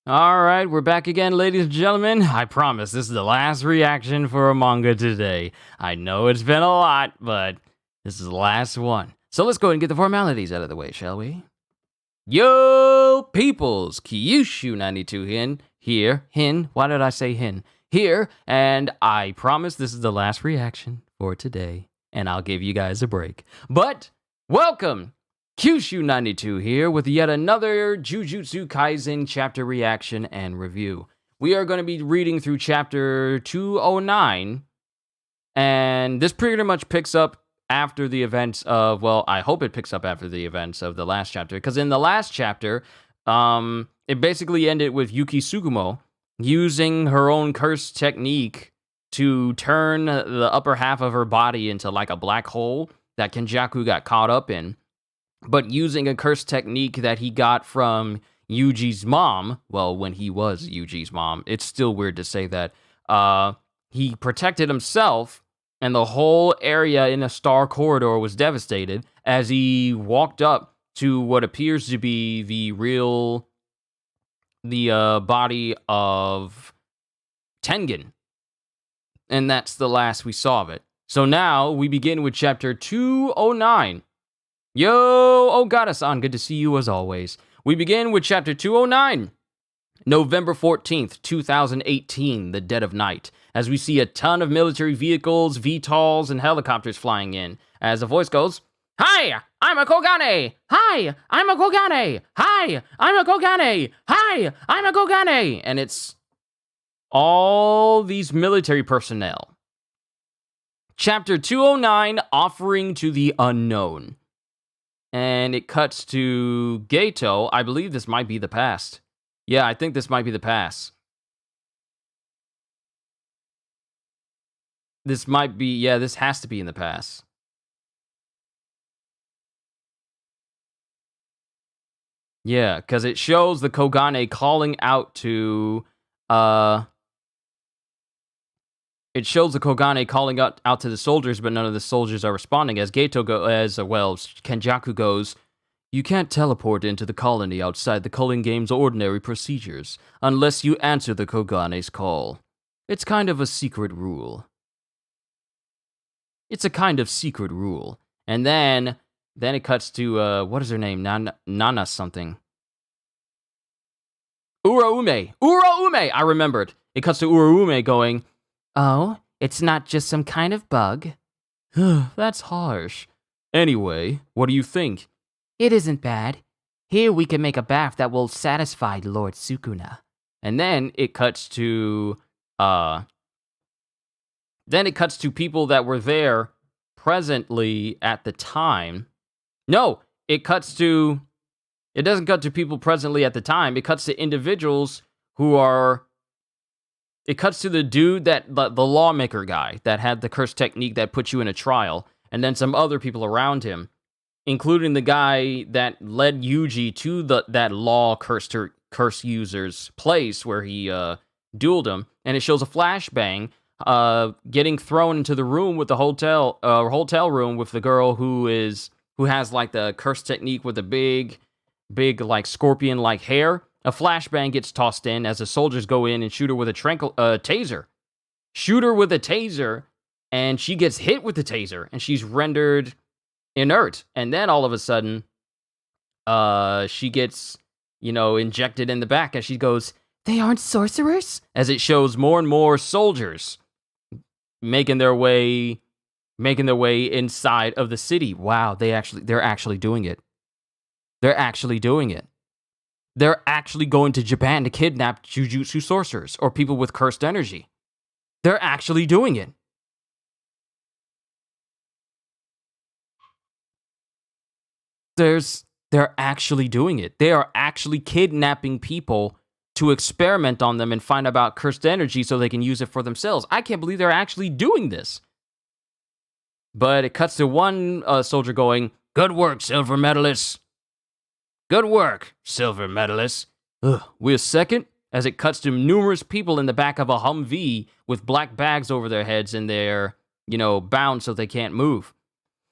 Alright, we're back again, ladies and gentlemen. I promise this is the last reaction for a manga today. I know it's been a lot, but this is the last one. So let's go ahead and get the formalities out of the way, shall we? Yo, peoples! Kyushu92 here. Why did I say hin? Here, and I promise this is the last reaction for today, and I'll give you guys a break. But, welcome! Kyushu92 here with yet another JUJUTSU Kaisen chapter reaction and review. We are going to be reading through chapter 209, and this pretty much picks up after the events of, well, I hope it picks up after the events of the last chapter, because in the last chapter, it basically ended with Yuki Tsukumo using her own curse technique to turn the upper half of her body into like a black hole that Kenjaku got caught up in. But using a curse technique that he got from Yuji's mom, well, when he was Yuji's mom, it's still weird to say that, he protected himself, and the whole area in a star corridor was devastated as he walked up to what appears to be the body of Tengen. And that's the last we saw of it. So now we begin with chapter 209. Yo, Ogata-san, good to see you as always. We begin with chapter 209, November 14th, 2018, the dead of night, as we see a ton of military vehicles, VTOLs, and helicopters flying in, as a voice goes, "Hi, I'm a Kogane! Hi, I'm a Kogane! Hi, I'm a Kogane! Hi, I'm a Kogane!" And it's all these military personnel. Chapter 209, Offering to the Unknown. And it cuts to Gato. I believe this might be the past. Yeah, I think this might be the past. This might be, yeah, this has to be in the past. Yeah, because it shows the Kogane calling out to, it shows the Kogane calling out to the soldiers, but none of the soldiers are responding. As Kenjaku goes, "You can't teleport into the colony outside the culling game's ordinary procedures, unless you answer the Kogane's call. It's kind of a secret rule. It's a kind of secret rule." And then it cuts to, what is her name? Nana something. Uraume! Uraume! I remembered. It cuts to Uraume going, "Oh, it's not just some kind of bug." That's harsh. Anyway, what do you think? "It isn't bad. Here we can make a bath that will satisfy Lord Sukuna." And then it cuts to, people that were there presently at the time. No, it doesn't cut to people presently at the time. It cuts to individuals who are, it cuts to the dude the lawmaker guy that had the curse technique that put you in a trial, and then some other people around him, including the guy that led Yuji to that law curse user's place where he dueled him. And it shows a flashbang getting thrown into the room with the hotel room with the girl who has like the curse technique with the big like scorpion like hair. A flashbang gets tossed in as the soldiers go in and shoot her with a taser. Shoot her with a taser, and she gets hit with the taser, and she's rendered inert. And then all of a sudden, she gets, injected in the back as she goes, "They aren't sorcerers?" As it shows more and more soldiers making their way inside of the city. Wow, they're actually doing it. They're actually doing it. They're actually going to Japan to kidnap Jujutsu sorcerers or people with cursed energy. They're actually doing it. They're actually doing it. They are actually kidnapping people to experiment on them and find out about cursed energy so they can use it for themselves. I can't believe they're actually doing this. But it cuts to one soldier going, "Good work, silver medalists. Good work, silver medalists." We're second, as it cuts to numerous people in the back of a Humvee with black bags over their heads and they're, bound so they can't move.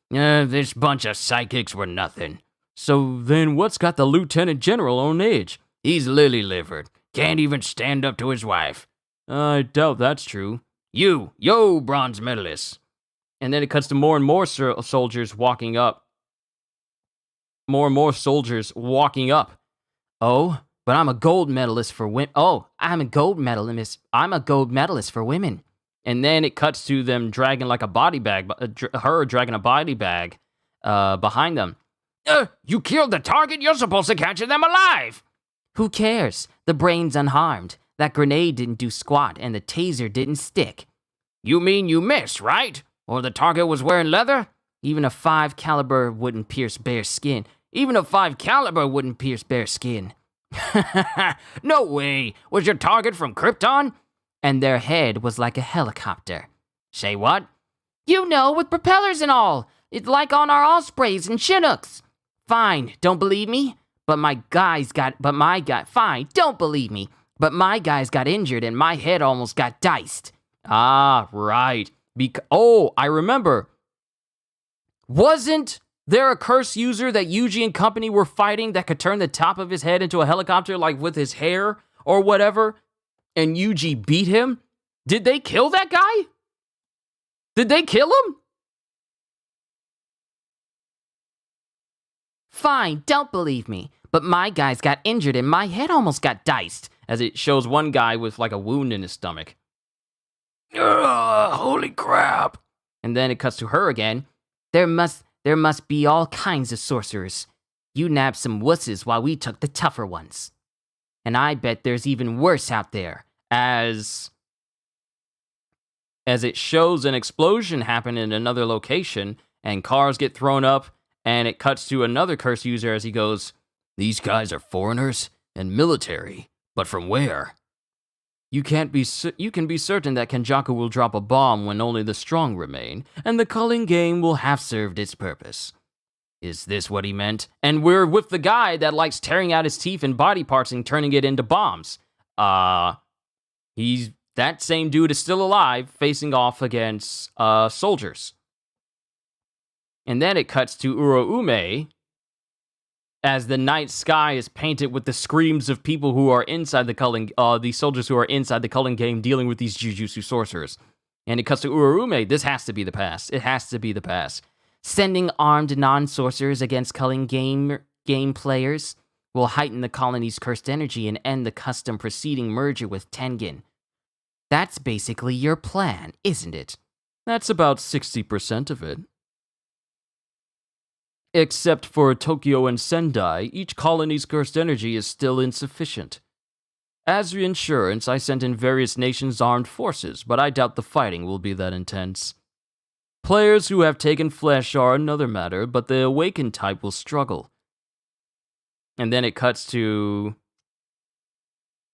"This bunch of psychics were nothing." "So then what's got the lieutenant general on edge?" "He's lily-livered. Can't even stand up to his wife. I doubt that's true. Yo, bronze medalist. And then it cuts to more and more soldiers walking up. More and more soldiers walking up. Oh, but I'm a gold medalist for women. Oh, I'm a gold medalist. I'm a gold medalist for women. And then it cuts to them dragging like a body bag, her dragging a body bag behind them. You killed the target. You're supposed to capture them alive. Who cares? The brain's unharmed. That grenade didn't do squat, and the taser didn't stick. You mean you missed, right? Or the target was wearing leather? Even a .5 caliber wouldn't pierce bare skin. Even a .5 caliber wouldn't pierce bare skin. No way. Was your target from Krypton? And their head was like a helicopter. Say what? You know, with propellers and all. It's like on our Ospreys and Chinooks. Fine, don't believe me? Fine, don't believe me. But my guys got injured and my head almost got diced. Ah, right. I remember. Wasn't there a curse user that Yuji and company were fighting that could turn the top of his head into a helicopter, like with his hair or whatever? And Yuji beat him? Did they kill that guy? Did they kill him? Fine, don't believe me. But my guys got injured and my head almost got diced. As it shows one guy with like a wound in his stomach. Holy crap. And then it cuts to her again. There must be all kinds of sorcerers. You nabbed some wusses while we took the tougher ones. And I bet there's even worse out there. As it shows an explosion happen in another location, and cars get thrown up, and it cuts to another curse user as he goes, these guys are foreigners and military, but from where? You can be certain that Kenjaku will drop a bomb when only the strong remain, and the culling game will have served its purpose. Is this what he meant? And we're with the guy that likes tearing out his teeth and body parts and turning it into bombs. That same dude is still alive, facing off against soldiers. And then it cuts to Uroume as the night sky is painted with the screams of people who are inside the culling, the soldiers who are inside the culling game dealing with these Jujutsu sorcerers. And it cuts to Uroume. This has to be the past. It has to be the past. Sending armed non-sorcerers against culling game players will heighten the colony's cursed energy and end the custom preceding merger with Tengen. That's basically your plan, isn't it? That's about 60% of it. Except for Tokyo and Sendai, each colony's cursed energy is still insufficient. As reinsurance, I sent in various nations' armed forces, but I doubt the fighting will be that intense. Players who have taken flesh are another matter, but the awakened type will struggle. And then it cuts to...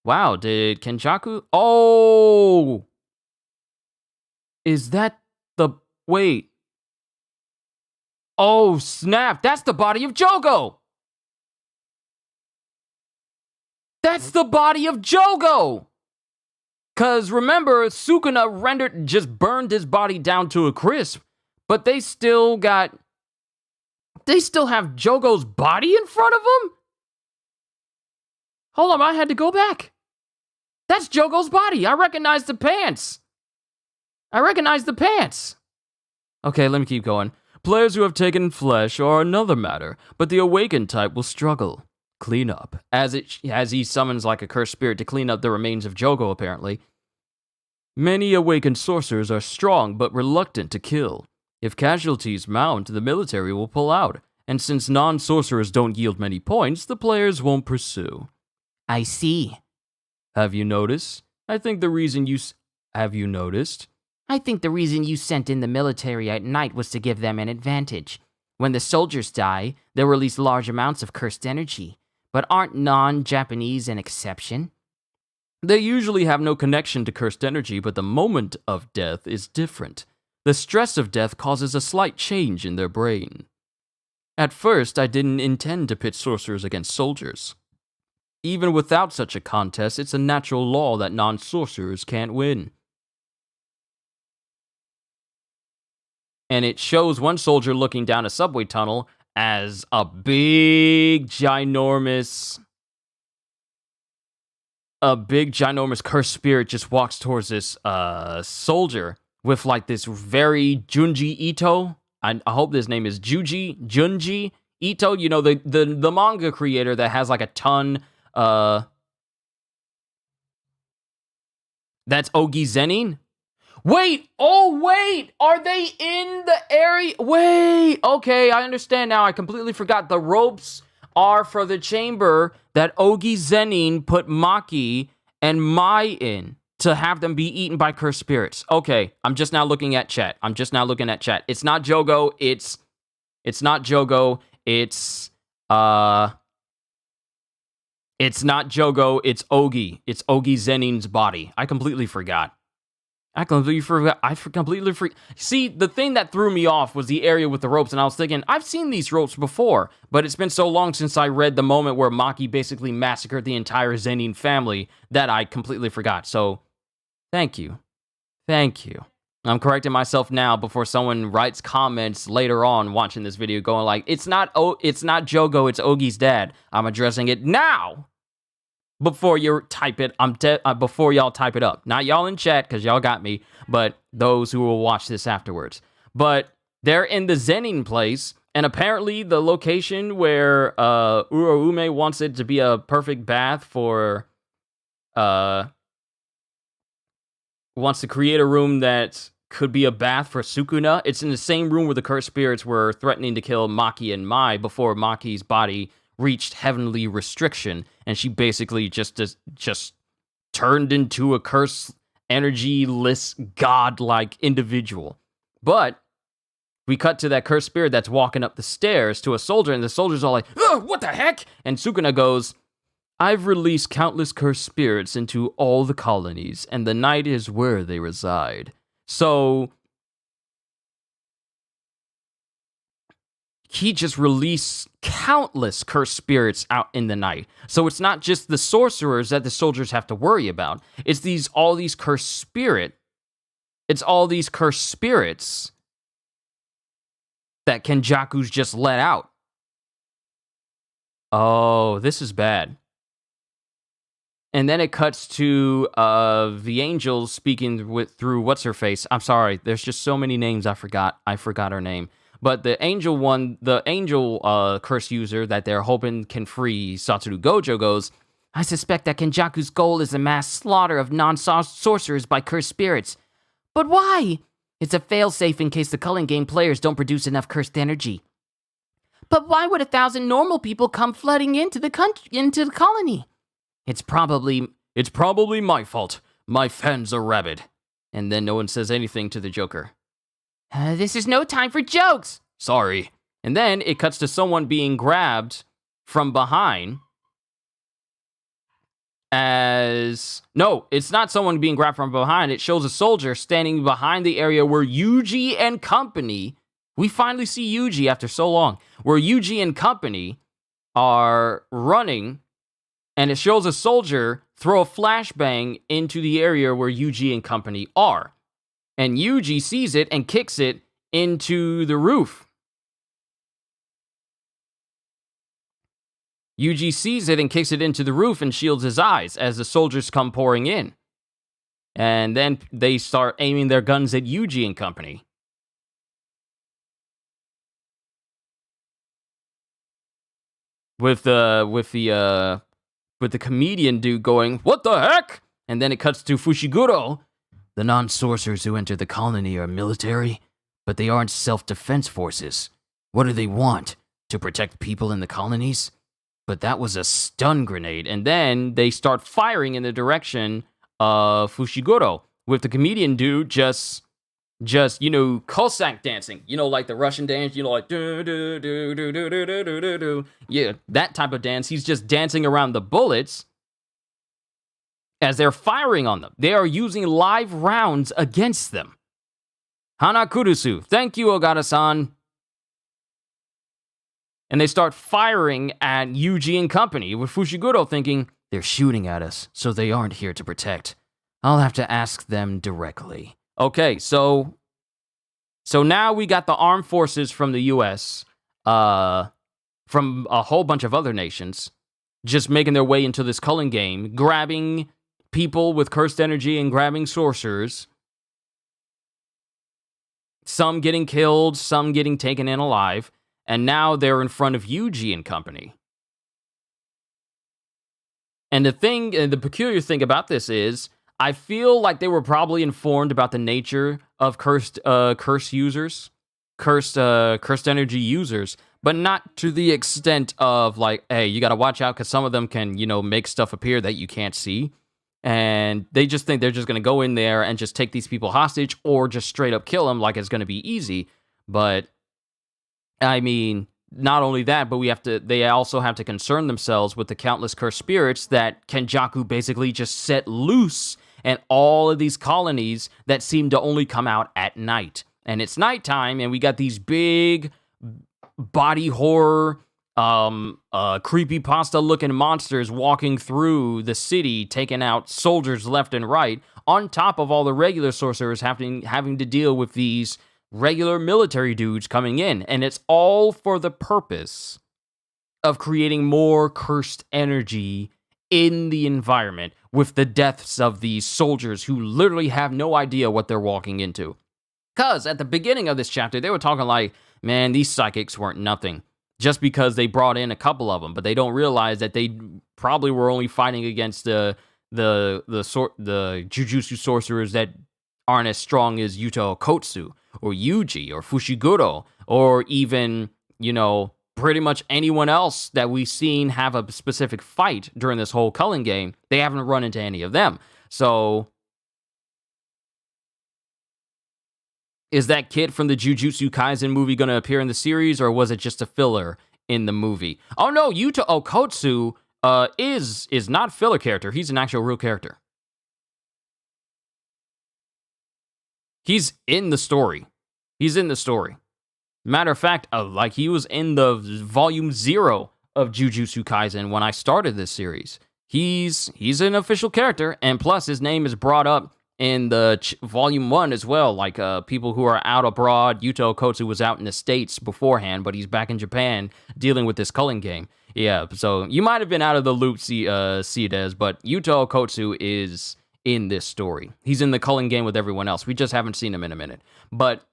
Wow, did Kenjaku... Oh! Is that the... Wait. Oh, snap! That's the body of Jogo! That's the body of Jogo! Because remember, Sukuna just burned his body down to a crisp, but they still have Jogo's body in front of them? Hold on, I had to go back. That's Jogo's body. I recognize the pants. Okay, let me keep going. Players who have taken flesh are another matter, but the awakened type will struggle. Clean up. As he summons like a cursed spirit to clean up the remains of Jogo, apparently. Many awakened sorcerers are strong but reluctant to kill. If casualties mount, the military will pull out, and since non-sorcerers don't yield many points, the players won't pursue. I see. Have you noticed? I think the reason you sent in the military at night was to give them an advantage. When the soldiers die, they'll release large amounts of cursed energy. But aren't non-Japanese an exception? They usually have no connection to cursed energy, but the moment of death is different. The stress of death causes a slight change in their brain. At first, I didn't intend to pit sorcerers against soldiers. Even without such a contest, it's a natural law that non-sorcerers can't win. And it shows one soldier looking down a subway tunnel as a big, ginormous a big ginormous cursed spirit just walks towards this soldier with like this very Junji Ito. I hope his name is Junji Ito. You know, the manga creator that has like a ton. That's Ogi Zenin. Wait, are they in the area? Wait, okay, I understand now. I completely forgot. The ropes are for the chamber that Ogi Zenin put Maki and Mai in to have them be eaten by cursed spirits. Okay, I'm just now looking at chat. It's not Jogo, it's not Jogo, it's not Jogo, it's Ogi. It's Ogi Zenin's body. I completely forgot. See, the thing that threw me off was the area with the ropes, and I was thinking, I've seen these ropes before, but it's been so long since I read the moment where Maki basically massacred the entire Zenin family that I completely forgot. So, thank you. I'm correcting myself now before someone writes comments later on watching this video going like, it's not Jogo, it's Ogi's dad. I'm addressing it now. Before you type it, before y'all type it up. Not y'all in chat, because y'all got me, but those who will watch this afterwards. But they're in the Zenin place, and apparently the location where Uroume wants it to be a perfect bath for... wants to create a room that could be a bath for Sukuna. It's in the same room where the cursed spirits were threatening to kill Maki and Mai before Maki's body reached heavenly restriction, and she basically just turned into a cursed, energy-less, god-like individual. But we cut to that cursed spirit that's walking up the stairs to a soldier, and the soldier's all like, "Ugh, what the heck?" And Sukuna goes, "I've released countless cursed spirits into all the colonies, and the night is where they reside." So he just released countless cursed spirits out in the night. So it's not just the sorcerers that the soldiers have to worry about. It's all these cursed spirits that Kenjaku's just let out. Oh, this is bad. And then it cuts to the angel speaking through what's-her-face. I'm sorry, there's just so many names I forgot her name. But the angel curse user that they're hoping can free Satoru Gojo goes, "I suspect that Kenjaku's goal is the mass slaughter of non-sorcerers by cursed spirits. But why? It's a failsafe in case the culling game players don't produce enough cursed energy. But why would 1,000 normal people come flooding into the colony? It's probably my fault. My fans are rabid." And then no one says anything to the Joker. "This is no time for jokes." "Sorry." And then it cuts to someone being grabbed from behind No, it's not someone being grabbed from behind. It shows a soldier standing behind the area where Yuji and company... We finally see Yuji after so long. Where Yuji and company are running, and it shows a soldier throw a flashbang into the area where Yuji and company are. And Yuji sees it and kicks it into the roof. Yuji sees it and kicks it into the roof and shields his eyes as the soldiers come pouring in. And then they start aiming their guns at Yuji and company. With the comedian dude going, "What the heck?" And then it cuts to Fushiguro. "The non-sorcerers who enter the colony are military, but they aren't self-defense forces. What do they want? To protect people in the colonies? But that was a stun grenade." And then they start firing in the direction of Fushiguro, with the comedian dude just Cossack dancing, like the Russian dance, like do do do do do do do do do. Yeah, that type of dance. He's just dancing around the bullets as they're firing on them. They are using live rounds against them. Hanakurusu, thank you, Ogata-san. And they start firing at Yuji and company, with Fushiguro thinking, "They're shooting at us, so they aren't here to protect. I'll have to ask them directly." Okay, so now we got the armed forces from the U.S., from a whole bunch of other nations, just making their way into this culling game, grabbing people with cursed energy and grabbing sorcerers. Some getting killed, some getting taken in alive, and now they're in front of Yuji and company. And the peculiar thing about this is, I feel like they were probably informed about the nature of cursed users, cursed energy users, but not to the extent of like, hey, you gotta watch out because some of them can, make stuff appear that you can't see. And they just think they're just going to go in there and just take these people hostage or just straight up kill them like it's going to be easy. But, I mean, not only that, but they also have to concern themselves with the countless cursed spirits that Kenjaku basically just set loose and all of these colonies that seem to only come out at night. And it's nighttime, and we got these big body horror creepypasta looking monsters walking through the city, taking out soldiers left and right, on top of all the regular sorcerers having to deal with these regular military dudes coming in. And it's all for the purpose of creating more cursed energy in the environment with the deaths of these soldiers who literally have no idea what they're walking into. Because at the beginning of this chapter, they were talking like, man, these psychics weren't nothing. Just because they brought in a couple of them, but they don't realize that they probably were only fighting against the jujutsu sorcerers that aren't as strong as Yuta Okotsu or Yuji or Fushiguro or even, pretty much anyone else that we've seen have a specific fight during this whole culling game. They haven't run into any of them. So is that kid from the Jujutsu Kaisen movie going to appear in the series, or was it just a filler in the movie? Oh no, Yuta Okotsu is not a filler character. He's an actual real character. He's in the story. Matter of fact, like he was in the volume 0 of Jujutsu Kaisen when I started this series. He's an official character, and plus his name is brought up in the volume 1 as well, like people who are out abroad. Yuta Okotsu was out in the States beforehand, but he's back in Japan dealing with this culling game. Yeah, so you might have been out of the loop, Cdes, but Yuta Okotsu is in this story. He's in the culling game with everyone else. We just haven't seen him in a minute. But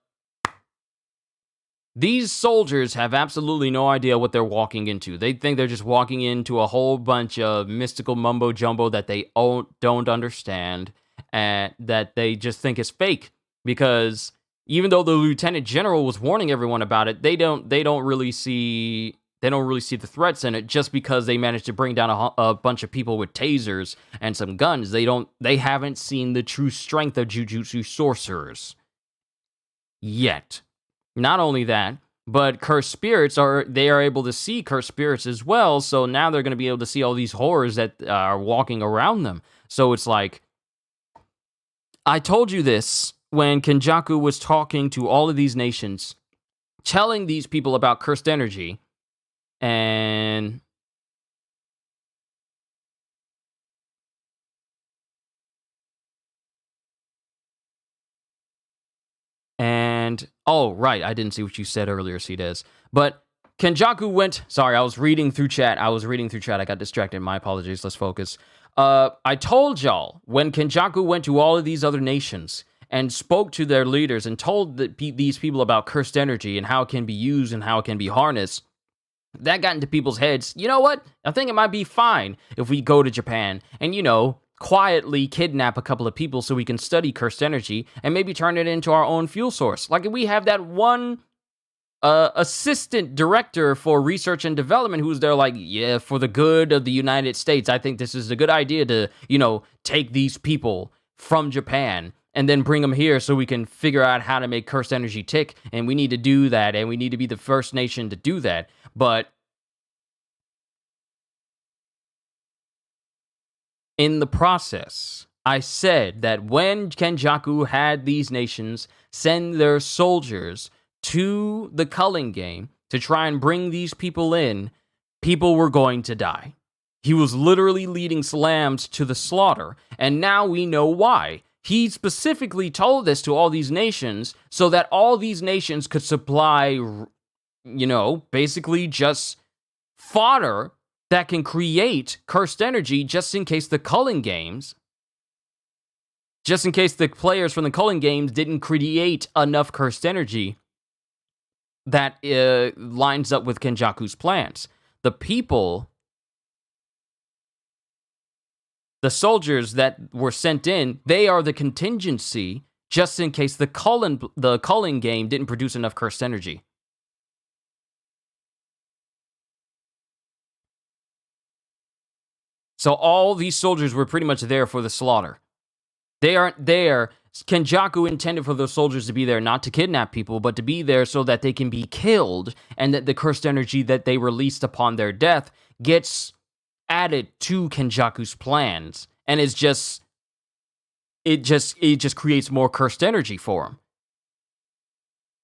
these soldiers have absolutely no idea what they're walking into. They think they're just walking into a whole bunch of mystical mumbo-jumbo that they don't understand, and that they just think is fake, because even though the lieutenant general was warning everyone about it, they don't really see the threats in it. Just because they managed to bring down a bunch of people with tasers and some guns, they haven't seen the true strength of jujutsu sorcerers yet. Not only that, but cursed spirits are able to see cursed spirits as well, so now they're going to be able to see all these horrors that are walking around them. So it's like, I told you this when Kenjaku was talking to all of these nations, telling these people about cursed energy, and oh, right, I didn't see what you said earlier, Cdes. But Kenjaku went, sorry, I was reading through chat, I got distracted, my apologies, let's focus. I told y'all, when Kenjaku went to all of these other nations and spoke to their leaders and told these people about cursed energy and how it can be used and how it can be harnessed, that got into people's heads. You know what? I think it might be fine if we go to Japan and, quietly kidnap a couple of people so we can study cursed energy and maybe turn it into our own fuel source. Like, we have that one assistant director for research and development who's there like, yeah, for the good of the United States, I think this is a good idea to, take these people from Japan and then bring them here so we can figure out how to make cursed energy tick, and we need to do that, and we need to be the first nation to do that. But in the process, I said that when Kenjaku had these nations send their soldiers to the culling game to try and bring these people in, people were going to die. He was literally leading slams to the slaughter, and now we know why. He specifically told this to all these nations so that all these nations could supply, basically just fodder that can create cursed energy just in case the culling games, just in case the players from the culling games didn't create enough cursed energy that lines up with Kenjaku's plans. The people, the soldiers that were sent in, they are the contingency just in case the culling game didn't produce enough cursed energy. So all these soldiers were pretty much there for the slaughter. They aren't there. Kenjaku intended for those soldiers to be there not to kidnap people, but to be there so that they can be killed, and that the cursed energy that they released upon their death gets added to Kenjaku's plans, and it just creates more cursed energy for him.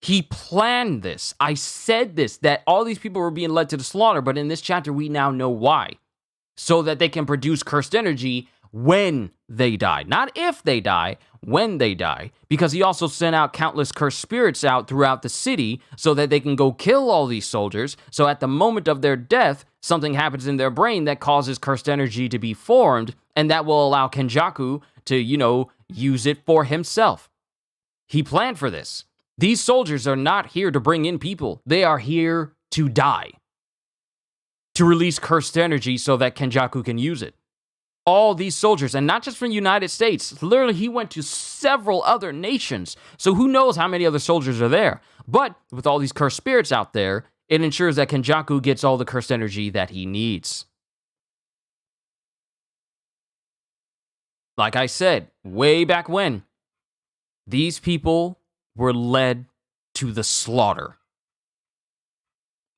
He planned this. I said this, that all these people were being led to the slaughter, but in this chapter we now know why. So that they can produce cursed energy when they die. Not if they die, when they die. Because he also sent out countless cursed spirits out throughout the city so that they can go kill all these soldiers. So at the moment of their death, something happens in their brain that causes cursed energy to be formed, and that will allow Kenjaku to, use it for himself. He planned for this. These soldiers are not here to bring in people. They are here to die. To release cursed energy so that Kenjaku can use it. All these soldiers, and not just from the United States, literally he went to several other nations, so who knows how many other soldiers are there. But with all these cursed spirits out there, it ensures that Kenjaku gets all the cursed energy that he needs. Like I said, way back when, these people were led to the slaughter.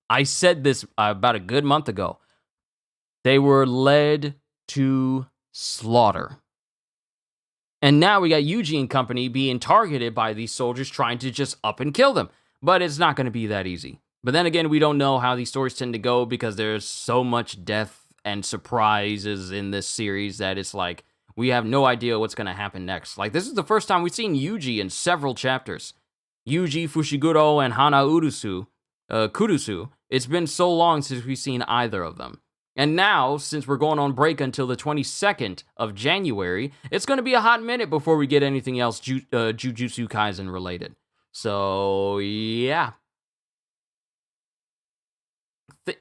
I said this about a good month ago. They were led to slaughter. And now we got Yuji and company being targeted by these soldiers trying to just up and kill them. But it's not going to be that easy. But then again, we don't know how these stories tend to go because there's so much death and surprises in this series that it's like, we have no idea what's going to happen next. Like, this is the first time we've seen Yuji in several chapters. Yuji, Fushiguro, and Hana Kurusu. It's been so long since we've seen either of them. And now, since we're going on break until the 22nd of January, it's going to be a hot minute before we get anything else Jujutsu Kaisen related. So, yeah.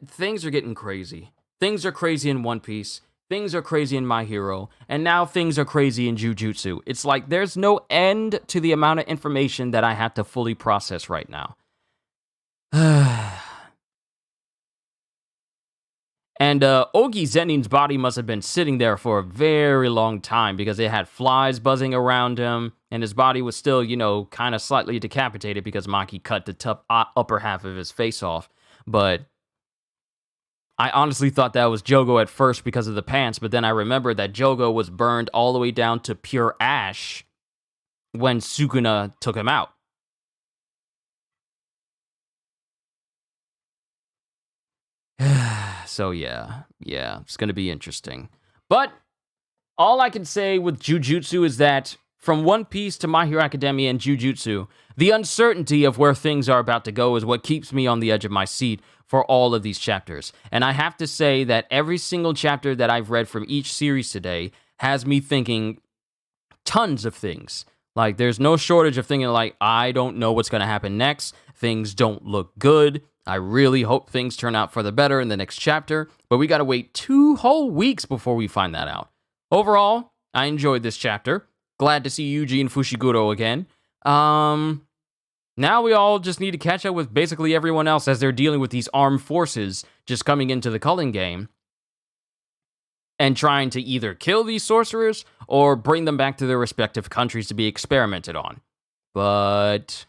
Things are getting crazy. Things are crazy in One Piece. Things are crazy in My Hero. And now things are crazy in Jujutsu. It's like there's no end to the amount of information that I have to fully process right now. And Ogi Zenin's body must have been sitting there for a very long time because it had flies buzzing around him, and his body was still, kind of slightly decapitated because Maki cut the upper half of his face off. But I honestly thought that was Jogo at first because of the pants, but then I remembered that Jogo was burned all the way down to pure ash when Sukuna took him out. So yeah, it's going to be interesting. But all I can say with Jujutsu is that from One Piece to My Hero Academia and Jujutsu, the uncertainty of where things are about to go is what keeps me on the edge of my seat for all of these chapters. And I have to say that every single chapter that I've read from each series today has me thinking tons of things. Like, there's no shortage of thinking like, I don't know what's going to happen next. Things don't look good. I really hope things turn out for the better in the next chapter, but we gotta wait 2 whole weeks before we find that out. Overall, I enjoyed this chapter. Glad to see Yuji and Fushiguro again. Now we all just need to catch up with basically everyone else as they're dealing with these armed forces just coming into the culling game and trying to either kill these sorcerers or bring them back to their respective countries to be experimented on. But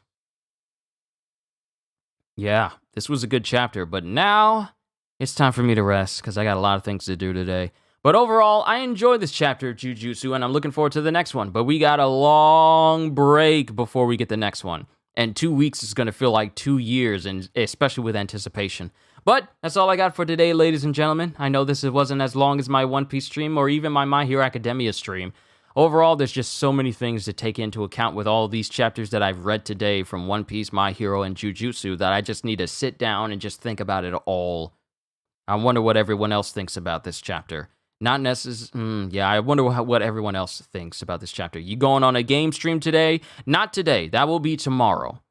yeah, this was a good chapter, but now it's time for me to rest because I got a lot of things to do today. But overall, I enjoyed this chapter of Jujutsu, and I'm looking forward to the next one. But we got a long break before we get the next one. And 2 weeks is going to feel like 2 years, and especially with anticipation. But that's all I got for today, ladies and gentlemen. I know this wasn't as long as my One Piece stream or even my My Hero Academia stream. Overall, there's just so many things to take into account with all these chapters that I've read today from One Piece, My Hero, and Jujutsu that I just need to sit down and just think about it all I wonder what everyone else thinks about this chapter. Not necessarily. Yeah, I wonder what everyone else thinks about this chapter. You going on a game stream today? Not today. That will be tomorrow.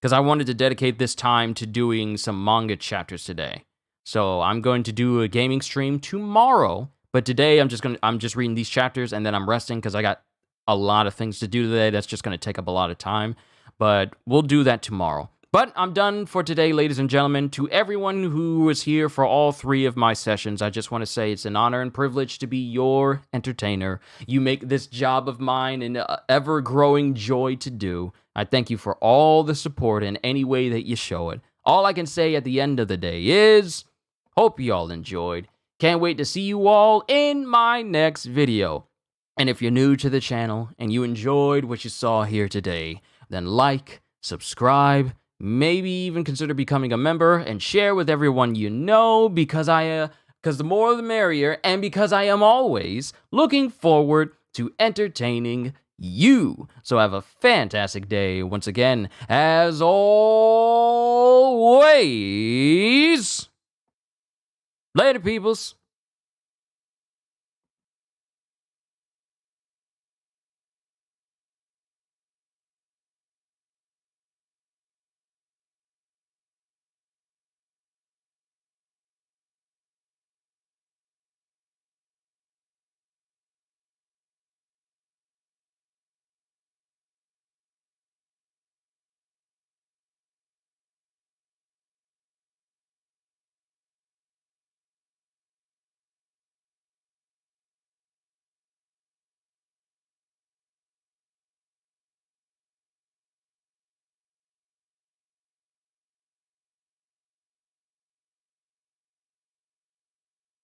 Because I wanted to dedicate this time to doing some manga chapters today. So I'm going to do a gaming stream tomorrow. But today I'm just reading these chapters and then I'm resting because I got a lot of things to do today. That's just going to take up a lot of time. But we'll do that tomorrow. But I'm done for today, ladies and gentlemen. To everyone who was here for all 3 of my sessions, I just want to say it's an honor and privilege to be your entertainer. You make this job of mine an ever-growing joy to do. I thank you for all the support in any way that you show it. All I can say at the end of the day is, hope you all enjoyed. Can't wait to see you all in my next video. And if you're new to the channel and you enjoyed what you saw here today, then like, subscribe, maybe even consider becoming a member and share with everyone you know because the more the merrier, and because I am always looking forward to entertaining you. So have a fantastic day once again, as always. Later, peoples.